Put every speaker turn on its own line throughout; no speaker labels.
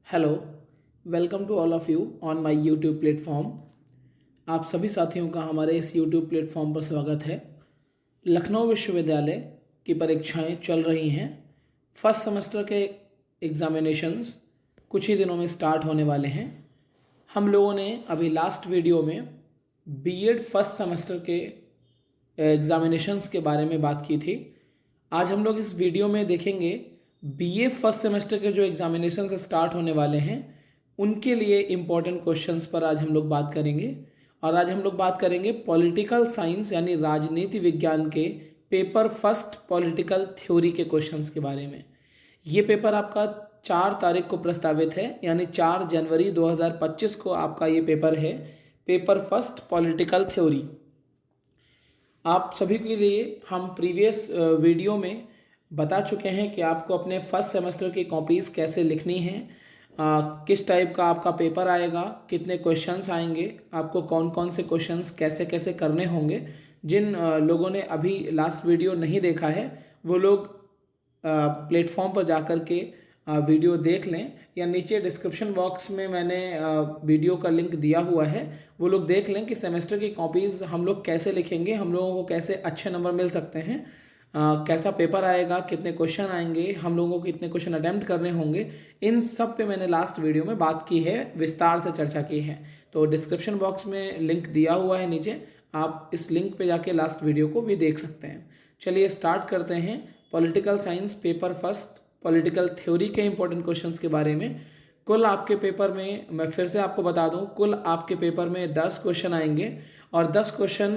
Hello, welcome to all of you on my YouTube platform. आप सभी साथियों का हमारे इस यूट्यूब प्लेटफॉर्म पर स्वागत है। लखनऊ विश्वविद्यालय की परीक्षाएं चल रही हैं। फर्स्ट सेमेस्टर के एग्ज़ामिनेशंस कुछ ही दिनों में स्टार्ट होने वाले हैं। हम लोगों ने अभी लास्ट वीडियो में बीएड फर्स्ट सेमेस्टर के एग्ज़ामिनेशंस के बारे में बात की थी। आज हम लोग इस वीडियो में देखेंगे बीए फर्स्ट सेमेस्टर के जो एग्ज़ामिनेशंस स्टार्ट होने वाले हैं उनके लिए इम्पोर्टेंट क्वेश्चंस पर आज हम लोग बात करेंगे। और आज हम लोग बात करेंगे पॉलिटिकल साइंस यानी राजनीति विज्ञान के पेपर फर्स्ट पॉलिटिकल थ्योरी के क्वेश्चंस के बारे में। ये पेपर आपका 4 तारीख को प्रस्तावित है, यानी 4 जनवरी 2025 को आपका ये पेपर है, पेपर फर्स्ट पॉलिटिकल थ्योरी। आप सभी के लिए हम प्रीवियस वीडियो में बता चुके हैं कि आपको अपने फर्स्ट सेमेस्टर की कॉपीज़ कैसे लिखनी है, किस टाइप का आपका पेपर आएगा, कितने क्वेश्चंस आएंगे, आपको कौन कौन से क्वेश्चंस कैसे कैसे करने होंगे। जिन लोगों ने अभी लास्ट वीडियो नहीं देखा है वो लोग प्लेटफॉर्म पर जाकर के वीडियो देख लें, या नीचे डिस्क्रिप्शन बॉक्स में मैंने वीडियो का लिंक दिया हुआ है, वो लोग देख लें कि सेमेस्टर की कॉपीज़ हम लोग कैसे लिखेंगे, हम लोगों को कैसे अच्छे नंबर मिल सकते हैं, कैसा पेपर आएगा, कितने क्वेश्चन आएंगे, हम लोगों को कितने क्वेश्चन अटैम्प्ट करने होंगे। इन सब पे मैंने लास्ट वीडियो में बात की है, विस्तार से चर्चा की है। तो डिस्क्रिप्शन बॉक्स में लिंक दिया हुआ है नीचे, आप इस लिंक पे जाके लास्ट वीडियो को भी देख सकते हैं। चलिए स्टार्ट करते हैं political science paper first political theory के इंपॉर्टेंट क्वेश्चंस के बारे में। कुल आपके पेपर में, मैं फिर से आपको बता दूं, कुल आपके पेपर में 10 क्वेश्चन आएंगे और 10 क्वेश्चन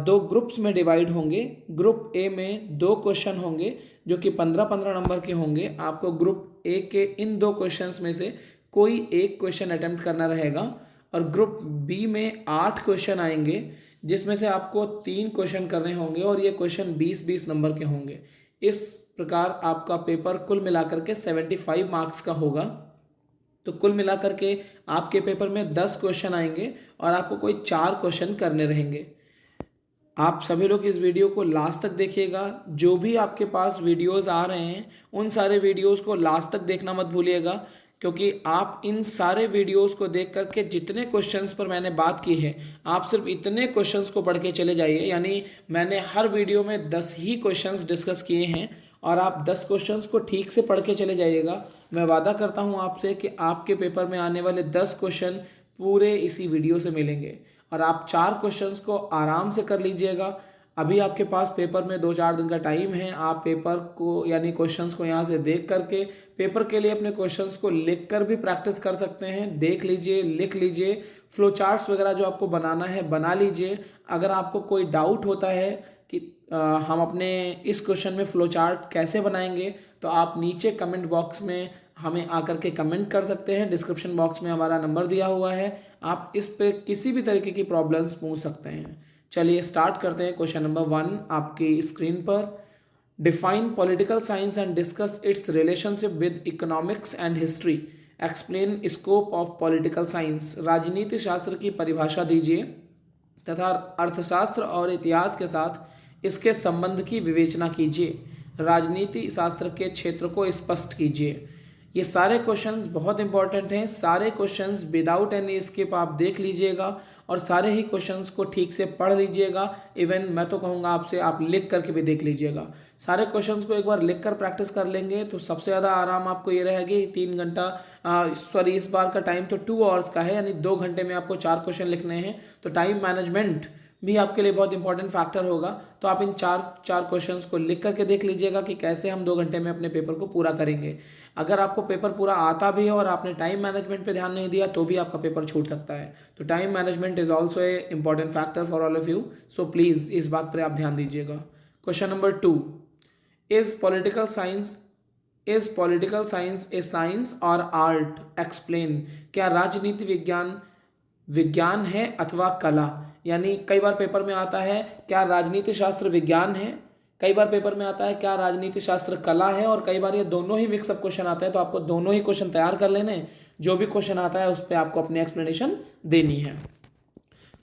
2 ग्रुप्स में डिवाइड होंगे। ग्रुप ए में 2 क्वेश्चन होंगे जो कि 15-15 नंबर के होंगे। आपको ग्रुप ए के इन 2 क्वेश्चंस में से कोई एक क्वेश्चन अटेम्प्ट करना रहेगा। और ग्रुप बी में 8 क्वेश्चन आएंगे जिसमें से आपको 3 क्वेश्चन करने होंगे और ये क्वेश्चन 20-20 नंबर के होंगे। इस प्रकार आपका पेपर कुल मिलाकर के 75 मार्क्स का होगा। तो कुल मिलाकर के आपके पेपर में 10 क्वेश्चन आएंगे और आपको कोई 4 क्वेश्चन करने रहेंगे। आप सभी लोग इस वीडियो को लास्ट तक देखिएगा। जो भी आपके पास वीडियोस आ रहे हैं उन सारे वीडियोस को लास्ट तक देखना मत भूलिएगा, क्योंकि आप इन सारे वीडियोस को देख करके जितने क्वेश्चंस पर मैंने बात की है, आप सिर्फ इतने क्वेश्चंस को पढ़ के चले जाइए। यानी मैंने हर वीडियो में 10 ही क्वेश्चंस डिस्कस किए हैं और आप 10 क्वेश्चंस को ठीक से पढ़ के चले जाइएगा। मैं वादा करता हूं आपसे कि आपके पेपर में आने वाले 10 क्वेश्चन पूरे इसी वीडियो से मिलेंगे और आप 4 क्वेश्चंस को आराम से कर लीजिएगा। अभी आपके पास पेपर में 2-4 दिन का टाइम है। आप पेपर को यानी क्वेश्चंस को यहाँ से देख करके पेपर के लिए अपने क्वेश्चंस को लिख कर भी प्रैक्टिस कर सकते हैं। देख लीजिए, लिख लीजिए, फ्लो चार्ट्स वगैरह जो आपको बनाना है बना लीजिए। अगर आपको कोई डाउट होता है कि हम अपने इस क्वेश्चन में फ्लो चार्ट कैसे बनाएंगे, तो आप नीचे कमेंट बॉक्स में हमें आकर के कमेंट कर सकते हैं। डिस्क्रिप्शन बॉक्स में हमारा नंबर दिया हुआ है, आप इस पे किसी भी तरीके की प्रॉब्लम्स पूछ सकते हैं। चलिए स्टार्ट करते हैं। क्वेश्चन नंबर 1 आपकी स्क्रीन पर। Define political science and discuss it's relationship with economics and history. Explain scope of political science. राजनीति शास्त्र की परिभाषा दीजिए तथा अर्थशास्त्र और इतिहास के साथ इसके संबंध की विवेचना कीजिए। राजनीति शास्त्र के क्षेत्र को स्पष्ट कीजिए। ये सारे क्वेश्चंस बहुत इंपॉर्टेंट हैं। सारे क्वेश्चंस विदाउट एनी स्किप आप देख लीजिएगा और सारे ही क्वेश्चंस को ठीक से पढ़ लीजिएगा। इवन मैं तो कहूँगा आपसे आप लिख करके भी देख लीजिएगा। सारे क्वेश्चंस को एक बार लिख कर प्रैक्टिस कर लेंगे तो सबसे ज़्यादा आराम आपको ये रहेगी। 3 घंटा सॉरी, इस बार का टाइम तो 2 आवर्स का है, यानी 2 घंटे में आपको 4 क्वेश्चन लिखने हैं। तो टाइम मैनेजमेंट भी आपके लिए बहुत इंपॉर्टेंट फैक्टर होगा। तो आप इन चार क्वेश्चंस को लिख करके देख लीजिएगा कि कैसे हम 2 घंटे में अपने पेपर को पूरा करेंगे। अगर आपको पेपर पूरा आता भी है और आपने टाइम मैनेजमेंट पे ध्यान नहीं दिया तो भी आपका पेपर छूट सकता है। तो time management is also a important factor for all of you. So please इस बात पर आप ध्यान दीजिएगा। Question number 2, is political science A science और आर्ट? एक्सप्लेन। क्या राजनीति विज्ञान है अथवा कला? यानी कई बार पेपर में आता है क्या राजनीति शास्त्र विज्ञान है, कई बार पेपर में आता है क्या राजनीति शास्त्र कला है, और कई बार ये दोनों ही मिक्सअप क्वेश्चन आते हैं। तो आपको दोनों ही क्वेश्चन तैयार कर लेने, जो भी क्वेश्चन आता है उस पर आपको अपनी एक्सप्लेनेशन देनी है।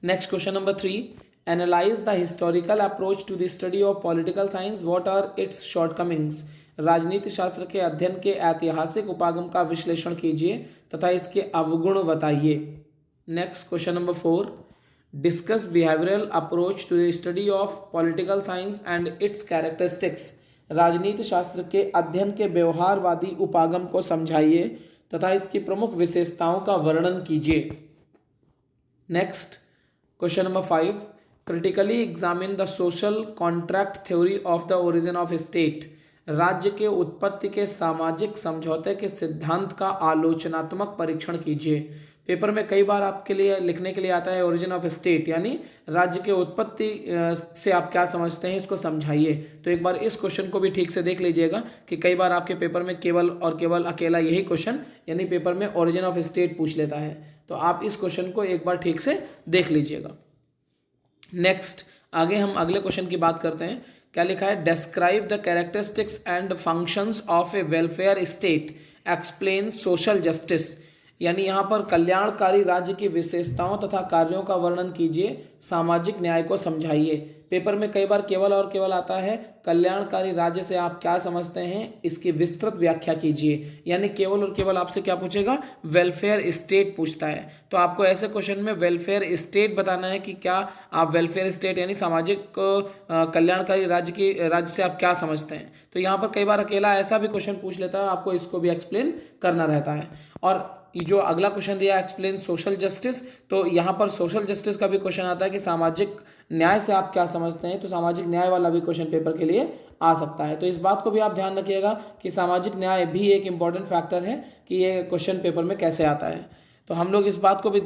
Next question number 3, analyse the historical approach to the study of political science, what are its shortcomings? राजनीति शास्त्र के अध्ययन के ऐतिहासिक उपागम का विश्लेषण कीजिए तथा इसके अवगुण बताइए। Next question number 4, discuss behavioural approach to the study of political science and its characteristics. राजनीति शास्त्र के अध्ययन के व्यवहारवादी उपागम को समझाइए तथा इसकी प्रमुख विशेषताओं का वर्णन कीजिए। Next question number 5, critically examine the social contract theory of the origin of state. राज्य के उत्पत्ति के सामाजिक समझौते के सिद्धांत का आलोचनात्मक परीक्षण कीजिए। पेपर में कई बार आपके लिए लिखने के लिए आता है ओरिजिन ऑफ स्टेट, यानी राज्य के उत्पत्ति से आप क्या समझते हैं, इसको समझाइए। तो एक बार इस क्वेश्चन को भी ठीक से देख लीजिएगा कि कई बार आपके पेपर में केवल और केवल अकेला यही क्वेश्चन यानी पेपर में ओरिजिन ऑफ स्टेट पूछ लेता है। तो आप इस क्वेश्चन को एक बार ठीक से देख लीजिएगा। नेक्स्ट आगे हम अगले क्वेश्चन की बात करते हैं। क्या लिखा है, describe the characteristics and functions of A welfare state, explain social justice. यानी यहाँ पर कल्याणकारी राज्य की विशेषताओं तथा कार्यों का वर्णन कीजिए, सामाजिक न्याय को समझाइए। पेपर में कई बार केवल और केवल आता है कल्याणकारी राज्य से आप क्या समझते हैं, इसकी विस्तृत व्याख्या कीजिए। यानी केवल और केवल आपसे क्या पूछेगा, वेलफेयर स्टेट पूछता है। तो आपको ऐसे क्वेश्चन में वेलफेयर स्टेट बताना है कि क्या आप वेलफेयर स्टेट यानी सामाजिक कल्याणकारी राज्य से आप क्या समझते हैं। तो यहाँ पर कई बार अकेला ऐसा भी क्वेश्चन पूछ लेता है, आपको इसको भी एक्सप्लेन करना रहता है। और ये जो अगला क्वेश्चन दिया एक्सप्लेन सोशल जस्टिस, तो यहाँ पर सोशल जस्टिस का भी क्वेश्चन आता है कि सामाजिक न्याय से आप क्या समझते हैं। तो सामाजिक न्याय वाला भी क्वेश्चन पेपर के लिए आ सकता है। तो इस बात को भी आप ध्यान रखिएगा कि सामाजिक न्याय भी एक इम्पॉर्टेंट फैक्टर है कि ये क्वेश्चन पेपर में कैसे आता है। तो हम लोग इस बात को भी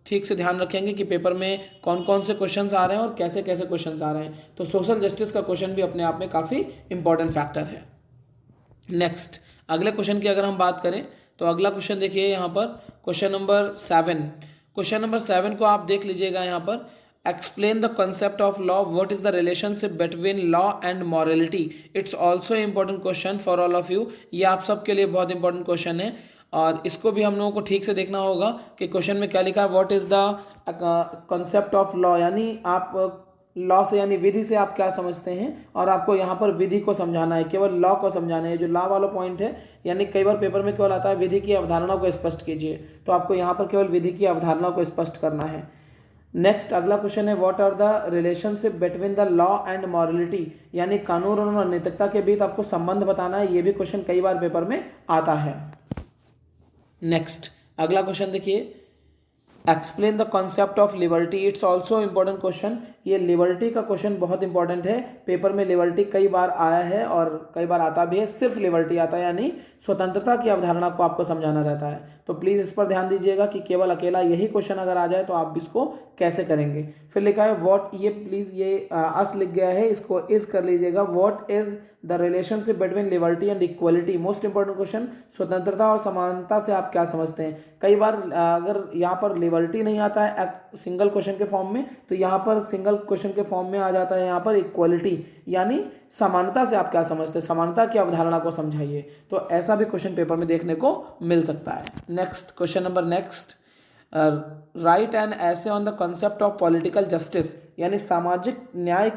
ठीक से ध्यान रखेंगे कि पेपर में कौन कौन से क्वेश्चंस आ रहे हैं और कैसे कैसे क्वेश्चंस आ रहे हैं। तो सोशल जस्टिस का क्वेश्चन भी अपने आप में काफ़ी इंपॉर्टेंट फैक्टर है। नेक्स्ट अगले क्वेश्चन की अगर हम बात करें तो अगला क्वेश्चन देखिए यहाँ पर क्वेश्चन नंबर 7। क्वेश्चन नंबर 7 को आप देख लीजिएगा यहाँ पर, explain the concept of law, what is the relationship between law and morality. It's also important question for all of you. ये आप सबके लिए बहुत इंपॉर्टेंट क्वेश्चन है और इसको भी हम लोगों को ठीक से देखना होगा कि क्वेश्चन में क्या लिखा है, what is the concept of law, यानी आप लॉ से यानी विधि से आप क्या समझते हैं और आपको यहाँ पर विधि को समझाना है, केवल लॉ को समझाना है। जो लॉ वाला पॉइंट है यानी कई बार पेपर में केवल आता है विधि की अवधारणा को स्पष्ट कीजिए, तो आपको यहाँ पर केवल विधि की अवधारणा को स्पष्ट करना है। नेक्स्ट अगला क्वेश्चन है, what are the relationship between the law and morality, यानी कानून और नैतिकता के बीच आपको संबंध बताना है। ये भी क्वेश्चन कई बार पेपर में आता है। नेक्स्ट अगला क्वेश्चन देखिए, explain the concept of liberty. It's also important question. ये लिबर्टी का क्वेश्चन बहुत इंपॉर्टेंट है। पेपर में लिबर्टी कई बार आया है और कई बार आता भी है, सिर्फ लिबर्टी आता है यानी स्वतंत्रता की अवधारणा को आपको समझाना रहता है। तो प्लीज़ इस पर ध्यान दीजिएगा कि केवल अकेला यही क्वेश्चन अगर आ जाए तो आप इसको कैसे करेंगे। फिर लिखा है व्हाट, ये प्लीज़ ये अस लिख गया है, इसको इज कर लीजिएगा। What is the relationship between liberty and equality. Most important question, स्वतंत्रता और समानता से आप क्या समझते हैं। कई बार अगर यहाँ पर लिबर्टी नहीं आता है सिंगल क्वेश्चन के फॉर्म में, तो यहाँ पर सिंगल क्वेश्चन के फॉर्म में आ जाता है यहाँ पर इक्वलिटी, यानी समानता से आप क्या समझते हैं, समानता की अवधारणा को समझाइए। तो ऐसा भी क्वेश्चन पेपर में देखने को मिल सकता है। Next question number next, write an essay on the concept of political justice, यानी सामाजिक न्याय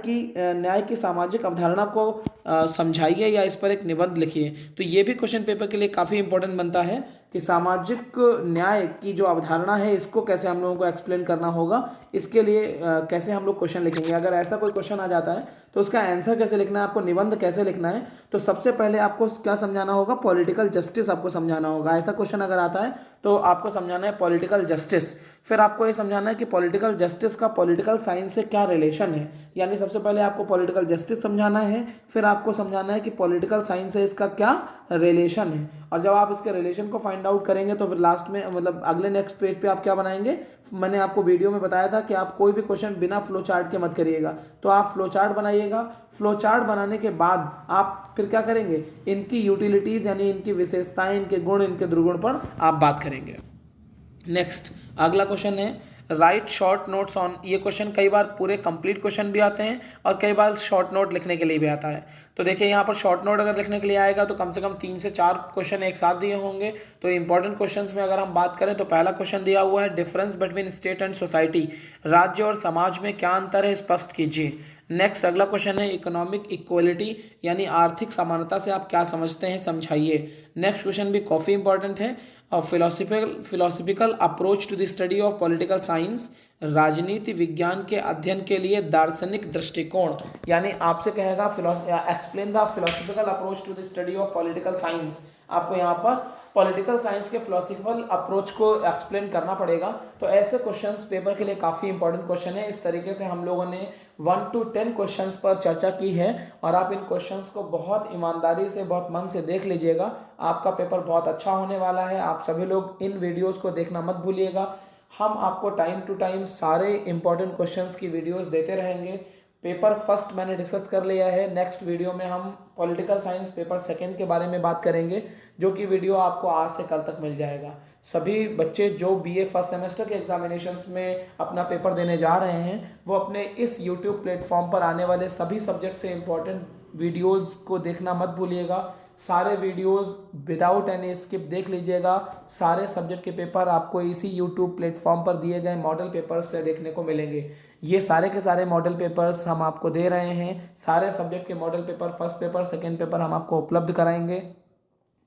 की सामाजिक अवधारणा को समझाइए या इस पर एक निबंध लिखिए। तो ये भी क्वेश्चन पेपर के लिए काफ़ी इंपॉर्टेंट बनता है कि सामाजिक न्याय की जो अवधारणा है इसको कैसे हम लोगों को एक्सप्लेन करना होगा, इसके लिए कैसे हम लोग क्वेश्चन लिखेंगे। अगर ऐसा कोई क्वेश्चन आ जाता है तो उसका आंसर कैसे लिखना है, आपको निबंध कैसे लिखना है। तो सबसे पहले आपको क्या समझाना होगा, पॉलिटिकल जस्टिस आपको समझाना होगा। ऐसा क्वेश्चन अगर आता है तो आपको समझाना है पॉलिटिकल जस्टिस। फिर आपको ये समझाना है कि पॉलिटिकल जस्टिस का पॉलिटिकल साइंस से क्या रिलेशन है, यानी सबसे पहले आपको पॉलिटिकल जस्टिस समझाना है, फिर आपको समझाना है कि पॉलिटिकल साइंस से इसका क्या रिलेशन है। और जब आप इसके रिलेशन को फाइंड आउट करेंगे तो फिर लास्ट में मतलब अगले नेक्स्ट पेज पे आप क्या बनाएंगे, मैंने आपको वीडियो में बताया था कि आप कोई भी क्वेश्चन बिना फ्लो चार्ट के मत करिएगा। तो आप फ्लो चार्ट बनाइएगा। फ्लो चार्ट बनाने के बाद आप फिर क्या करेंगे, इनकी यूटिलिटीज़ यानी इनकी विशेषताएं, इनके गुण, इनके दुर्गुण पर आप बात करेंगे। नेक्स्ट अगला क्वेश्चन है, राइट शॉर्ट नोट्स ऑन। ये क्वेश्चन कई बार पूरे कंप्लीट क्वेश्चन भी आते हैं और कई बार शॉर्ट नोट लिखने के लिए भी आता है। तो देखिए यहाँ पर शॉर्ट नोट अगर लिखने के लिए आएगा तो कम से कम 3 से 4 क्वेश्चन एक साथ दिए होंगे। तो इंपॉर्टेंट क्वेश्चंस में अगर हम बात करें तो पहला क्वेश्चन दिया हुआ है, difference between state and society, राज्य और समाज में क्या अंतर है स्पष्ट कीजिए। नेक्स्ट अगला क्वेश्चन है इकोनॉमिक इक्वलिटी यानी आर्थिक समानता से आप क्या समझते हैं, समझाइए। नेक्स्ट क्वेश्चन भी काफ़ी इंपॉर्टेंट है। और philosophical approach to the study of political science, राजनीति विज्ञान के अध्ययन के लिए दार्शनिक दृष्टिकोण, यानी आपसे कहेगा explain the philosophical approach to the study of political science. आपको यहाँ पर पॉलिटिकल साइंस के फिलोसफिकल अप्रोच को एक्सप्लेन करना पड़ेगा। तो ऐसे क्वेश्चंस पेपर के लिए काफ़ी इंपॉर्टेंट क्वेश्चन है। इस तरीके से हम लोगों ने 1 to 10 क्वेश्चंस पर चर्चा की है और आप इन क्वेश्चंस को बहुत ईमानदारी से, बहुत मन से देख लीजिएगा। आपका पेपर बहुत अच्छा होने वाला है। आप सभी लोग इन वीडियोस को देखना मत भूलिएगा। हम आपको टाइम टू टाइम सारे इंपॉर्टेंट क्वेश्चंस की वीडियोस देते रहेंगे। पेपर फर्स्ट मैंने डिस्कस कर लिया है। नेक्स्ट वीडियो में हम पॉलिटिकल साइंस पेपर सेकंड के बारे में बात करेंगे, जो कि वीडियो आपको आज से कल तक मिल जाएगा। सभी बच्चे जो बीए फर्स्ट सेमेस्टर के एग्जामिनेशंस में अपना पेपर देने जा रहे हैं, वो अपने इस यूट्यूब प्लेटफॉर्म पर आने वाले सभी सब्जेक्ट से इंपॉर्टेंट वीडियोस को देखना मत भूलिएगा। सारे वीडियोस विदाउट एनी स्किप देख लीजिएगा। सारे सब्जेक्ट के पेपर आपको इसी यूट्यूब प्लेटफॉर्म पर दिए गए मॉडल पेपर्स से देखने को मिलेंगे। ये सारे के सारे मॉडल पेपर्स हम आपको दे रहे हैं। सारे सब्जेक्ट के model paper, first paper, second paper हम आपको उपलब्ध कराएंगे।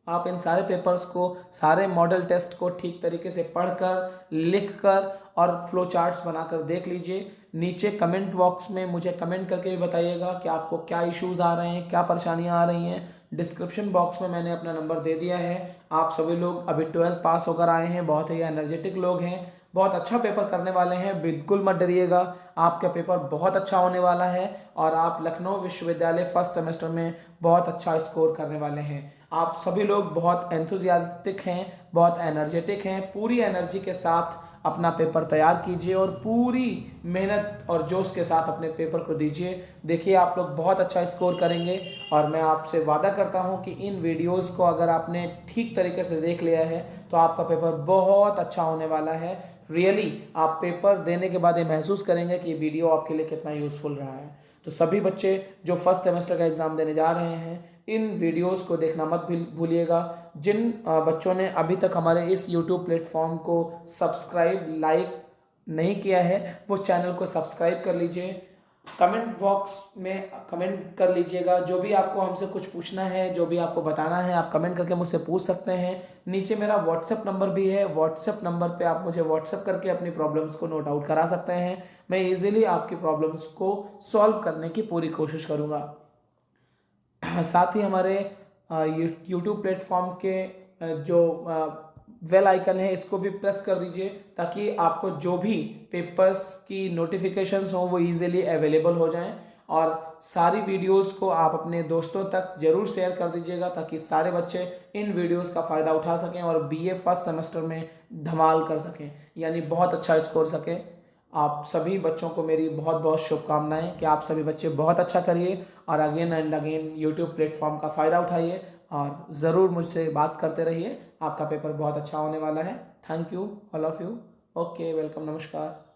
आप इन सारे पेपर्स को, सारे मॉडल टेस्ट को ठीक तरीके से पढ़कर, लिखकर और फ्लो चार्ट्स बनाकर देख लीजिए। नीचे कमेंट बॉक्स में मुझे कमेंट करके भी बताइएगा कि आपको क्या इश्यूज आ रहे हैं, क्या परेशानियां आ रही हैं। डिस्क्रिप्शन बॉक्स में मैंने अपना नंबर दे दिया है। आप सभी लोग अभी 12th पास होकर आए हैं, बहुत ही एनर्जेटिक लोग हैं, बहुत अच्छा पेपर करने वाले हैं। बिल्कुल मत डरिएगा, आपका पेपर बहुत अच्छा होने वाला है और आप लखनऊ विश्वविद्यालय फर्स्ट सेमेस्टर में बहुत अच्छा स्कोर करने वाले हैं। आप सभी लोग बहुत एंथुजियास्टिक हैं, बहुत एनर्जेटिक हैं। पूरी एनर्जी के साथ अपना पेपर तैयार कीजिए और पूरी मेहनत और जोश के साथ अपने पेपर को दीजिए। देखिए आप लोग बहुत अच्छा स्कोर करेंगे और मैं आपसे वादा करता हूं कि इन वीडियोस को अगर आपने ठीक तरीके से देख लिया है तो आपका पेपर बहुत अच्छा होने वाला है। रियली आप पेपर देने के बाद ये महसूस करेंगे कि ये वीडियो आपके लिए कितना यूज़फुल रहा है। तो सभी बच्चे जो फर्स्ट सेमेस्टर का एग्ज़ाम देने जा रहे हैं, इन वीडियोस को देखना मत भूलिएगा। जिन बच्चों ने अभी तक हमारे इस यूट्यूब प्लेटफॉर्म को सब्सक्राइब, लाइक नहीं किया है, वो चैनल को सब्सक्राइब कर लीजिए। कमेंट बॉक्स में कमेंट कर लीजिएगा। जो भी आपको हमसे कुछ पूछना है, जो भी आपको बताना है, आप कमेंट करके मुझसे पूछ सकते हैं। नीचे मेरा व्हाट्सएप नंबर भी है। व्हाट्सएप नंबर पे आप मुझे व्हाट्सएप करके अपनी प्रॉब्लम्स को नोट आउट करा सकते हैं। मैं इजीली आपकी प्रॉब्लम्स को सॉल्व करने की पूरी कोशिश करूँगा। साथ ही हमारे यूट्यूब प्लेटफॉर्म के जो बेल आइकन है, इसको भी प्रेस कर दीजिए ताकि आपको जो भी पेपर्स की नोटिफिकेशंस हों वो इजीली अवेलेबल हो जाएं। और सारी वीडियोस को आप अपने दोस्तों तक ज़रूर शेयर कर दीजिएगा ताकि सारे बच्चे इन वीडियोस का फ़ायदा उठा सकें और बीए फर्स्ट सेमेस्टर में धमाल कर सकें, यानी बहुत अच्छा स्कोर सकें। आप सभी बच्चों को मेरी बहुत बहुत शुभकामनाएं कि आप सभी बच्चे बहुत अच्छा करिए और again and again YouTube platform का फ़ायदा उठाइए और ज़रूर मुझसे बात करते रहिए। आपका पेपर बहुत अच्छा होने वाला है। Thank you all of you. Okay, welcome, नमस्कार।